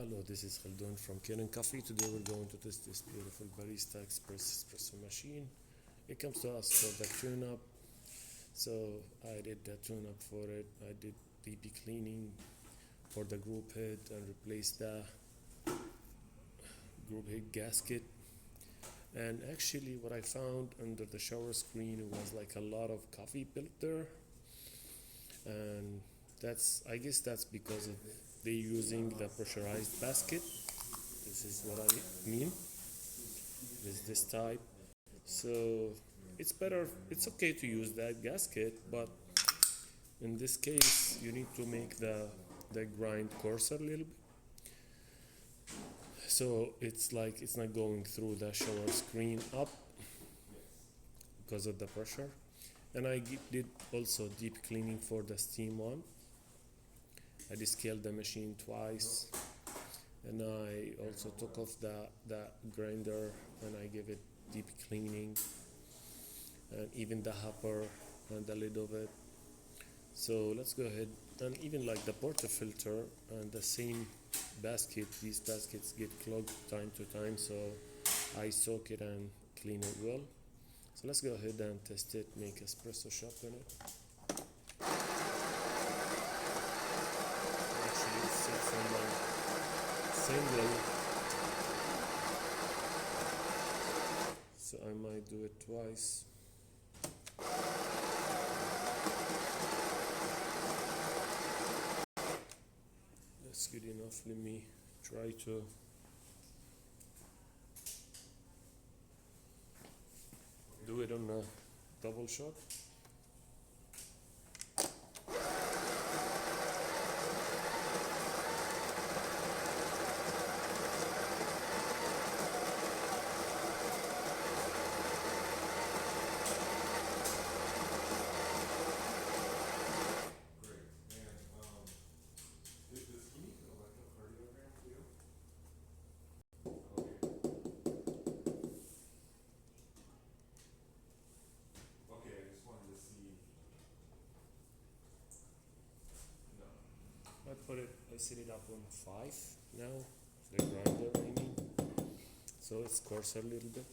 Hello, this is Khaldun from Kanen Coffee. Today we're going to test this beautiful Barista Espresso machine. It comes to us for the tune-up. So I did the tune-up for it. I did deep cleaning for the group head and replaced the group head gasket. And actually what I found under the shower screen was like a lot of coffee built there. And I guess that's because they're using the pressurized basket. This is what I mean with this type. So it's better, it's okay to use that gasket, but in this case you need to make the grind coarser a little bit. So it's like it's not going through the shower screen up because of the pressure. And I did also deep cleaning for the steam one. I descaled the machine twice, and I also took off the grinder and I gave it deep cleaning, and even the hopper and the lid of it. So let's go ahead, and even like the portafilter and the same basket, these baskets get clogged time to time, so I soak it and clean it well. So let's go ahead and test it, make espresso shot in it. Actually it sits on my single, so I might do it twice. That's good enough. Let me try to do it on a double shot. I set it up on 5 now, the grinder I mean, so it's coarser a little bit.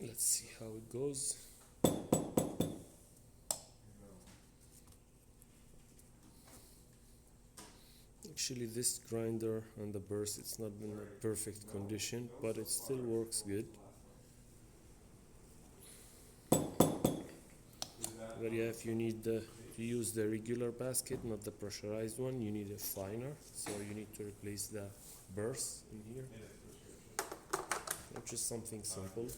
Let's see how it goes. Actually this grinder and the burst, it's not in a perfect condition, but it still works good. But yeah, if you need to use the regular basket, not the pressurized one, you need a finer, so you need to replace the burst in here, which is something simple.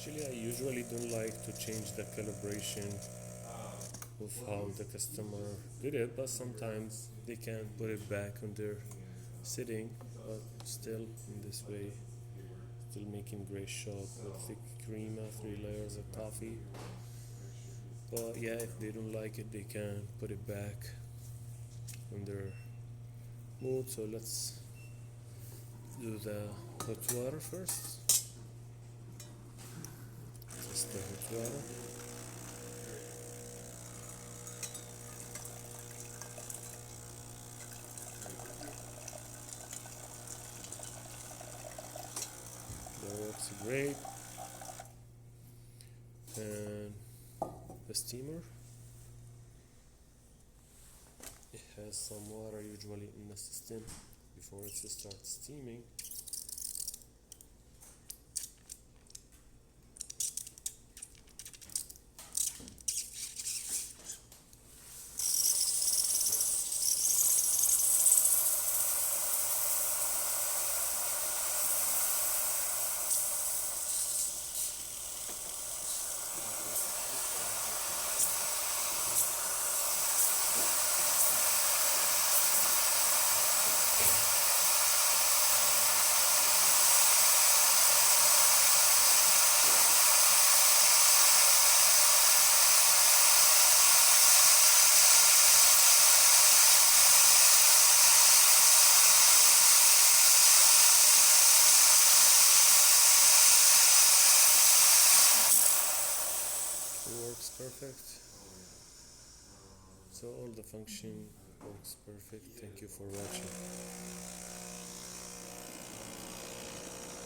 Actually, I usually don't like to change the calibration of how the customer did it, but sometimes they can put it back on their setting, but still in this way, still making great shot with thick cream, 3 layers of coffee. But yeah, if they don't like it, they can put it back on their mood. So let's do the hot water first. The hot water. That works great. And the steamer, it has some water usually in the system before it starts steaming. works perfect. So all the function works perfect. Thank you for watching.